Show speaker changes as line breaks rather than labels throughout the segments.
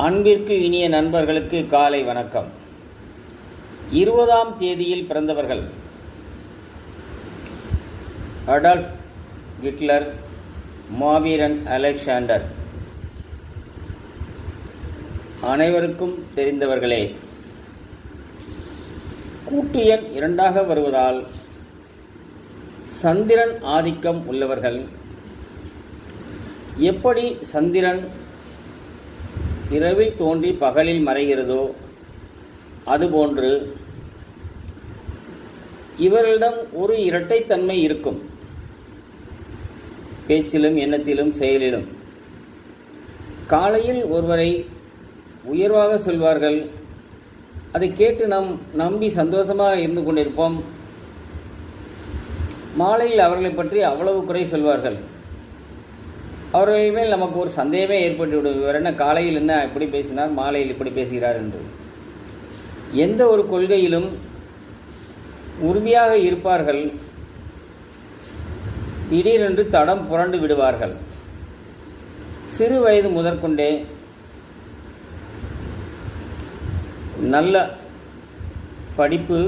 அன்பிற்கு இனிய நண்பர்களுக்கு காலை வணக்கம். 20ஆம் தேதியில் பிறந்தவர்கள் அடால்ஃப் ஹிட்லர், மாவீரன் அலெக்சாண்டர் அனைவருக்கும் தெரிந்தவர்களே. கூட்டு எண் 2ஆக வருவதால் சந்திரன் ஆதிக்கம் உள்ளவர்கள். எப்படி சந்திரன் இரவில் தோன்றி பகலில் மறைகிறதோ அதுபோன்று இவர்களிடம் ஒரு இரட்டைத்தன்மை இருக்கும். பேச்சிலும் எண்ணத்திலும் செயலிலும். காலையில் ஒருவரை உயர்வாக சொல்வார்கள், அதை கேட்டு நம்பி சந்தோஷமாக இருந்து கொண்டிருப்போம். மாலையில் அவர்களை பற்றி அவ்வளவு குறை சொல்வார்கள். அவர்கள் மேல் நமக்கு ஒரு சந்தேகமே ஏற்பட்டுவிடும். இவர் என்ன காலையில் என்ன இப்படி பேசினார், மாலையில் இப்படி பேசுகிறார் என்று. எந்த ஒரு கொள்கையிலும் உறுதியாக இருப்பார்கள், திடீரென்று தடம் புரண்டு விடுவார்கள். சிறு வயது முதற்கொண்டே நல்ல படிப்பு,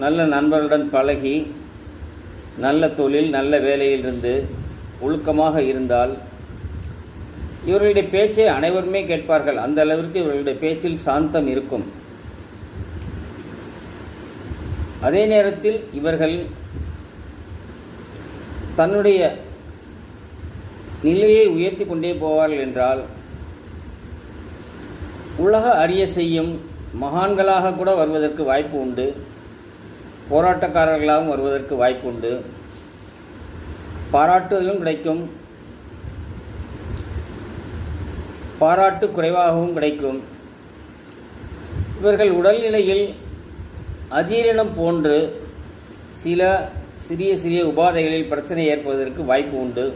நல்ல நண்பர்களுடன் பழகி, நல்ல தொழில், நல்ல வேலையிலிருந்து ஒழுக்கமாக இருந்தால் இவர்களுடைய பேச்சை அனைவருமே கேட்பார்கள். அந்த அளவிற்கு இவர்களுடைய பேச்சில் சாந்தம் இருக்கும். அதே நேரத்தில் இவர்கள் தன்னுடைய நிலையை உயர்த்தி கொண்டே போவார்கள் என்றால் உலக அறிய செய்யும் மகான்களாக கூட வருவதற்கு வாய்ப்பு உண்டு. போராட்டக்காரர்களாகவும் வருவதற்கு வாய்ப்பு உண்டு. பாராட்டுதலும் கிடைக்கும், பாராட்டு குறைவாகவும் கிடைக்கும். இவர்கள் உடல்நிலையில் அஜீரணம் போன்று சில சிறிய உபாதைகளில் பிரச்சனை ஏற்படுவதற்கு வாய்ப்பு உண்டு.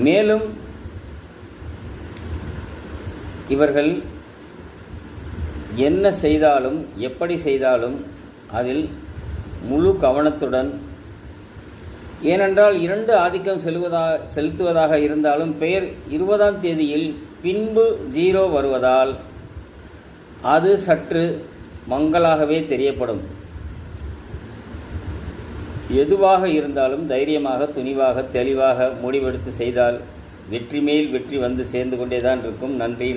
மேலும் இவர்கள் என்ன செய்தாலும் எப்படி செய்தாலும் அதில் முழு கவனத்துடன், ஏனென்றால் 2 ஆதிக்கம் செலுத்துவதாக இருந்தாலும் பெயர் 20ஆம் தேதியில் பின்பு 0 வருவதால் அது சற்று மங்கலாகவே தெரியப்படும். எதுவாக இருந்தாலும் தைரியமாக, துணிவாக, தெளிவாக முடிவெடுத்து செய்தால் வெற்றி மேல் வெற்றி வந்து சேர்ந்து கொண்டே தான் இருக்கும். நன்றி.